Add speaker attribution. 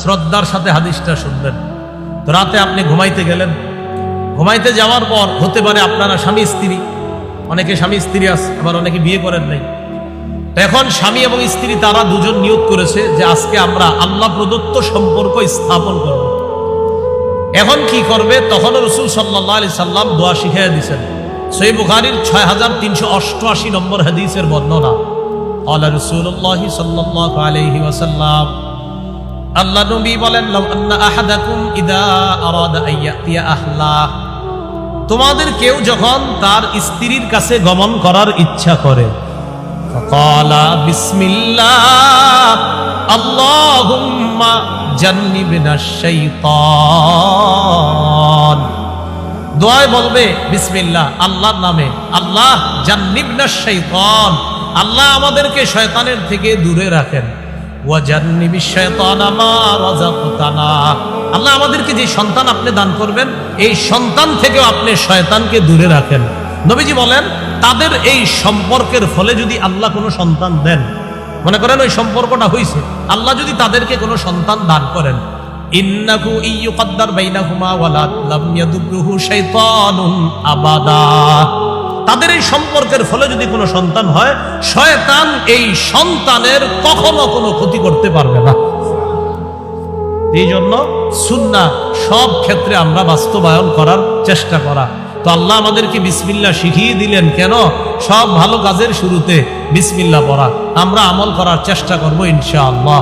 Speaker 1: শ্রদ্ধার সাথে হাদিসটা শুনবেন। তো রাতে আপনি ঘুমাইতে গেলেন, ঘুমাইতে যাওয়ার পর হতে পারে আপনারা স্বামী স্ত্রী, অনেকে স্বামী স্ত্রী আছে, আবার অনেকে বিয়ে করেন নাই। এখন স্বামী এবং স্ত্রী তারা দুজন নিয়োগ করেছে যে আজকে আমরা আল্লাহ প্রদত্ত সম্পর্ক স্থাপন করব। এখন কি করবে? তখন রাসূল সাল্লাল্লাহু আলাইহি সাল্লাম দোয়া শিখিয়ে দিয়েছেন। সহিহ বুখারীর ৬,৩৮৮ নম্বর হাদিসের বর্ণনা। ক্বালা রাসূলুল্লাহ সাল্লাল্লাহু আলাইহি ওয়াসাল্লাম, আল্লাহ নবী বলেন, লাউ আন্না আহাদাকুম ইযা আরাদা আইয়াতিয়া আহলা, তোমাদের কেউ যখন তার স্ত্রীর কাছে গমন করার ইচ্ছা করে, ফাকালা বিসমিল্লাহ আল্লাহুম্মা জান্নিবনাশ শাইতান, দোয়ায় বলবে বিসমিল্লাহ, আল্লাহর নামে, আল্লাহ জান্নিবনাশ শাইতান, আল্লাহ আমাদেরকে শয়তানের থেকে দূরে রাখেন, ওয়া জান্নিবিশ শাইতানা মা রাযাকতানা, আল্লাহ আমাদেরকে যে সন্তান আপনি দান করবেন এই সন্তান থেকেও আপনি শয়তানকে দূরে রাখেন। নবীজি বলেন তাদের এই সম্পর্কের ফলে যদি আল্লাহ কোনো সন্তান দেন, মনে করেন ওই সম্পর্কটা হইছে, আল্লাহ যদি তাদেরকে কোনো সন্তান দান করেন, ইন্নাহু ইয়ুকদ্দার বাইনাহুমা ওয়ালাদ লাম ইয়াদুররুহু শাইতানুন আবাদা, তাদের এই সম্পর্কের ফলে যদি কোনো সন্তান হয়, শয়তান এই সন্তানের কখনো কোনো ক্ষতি করতে পারবে না। এই জন্য সুন্নাহ সব ক্ষেত্রে আমরা বাস্তবায়ন করার চেষ্টা করা। তো আল্লাহ আমাদেরকে বিসমিল্লাহ শিখিয়ে দিলেন কেন? সব ভালো কাজের শুরুতে বিসমিল্লাহ পড়া। আমরা আমল করার চেষ্টা করব ইনশাআল্লাহ।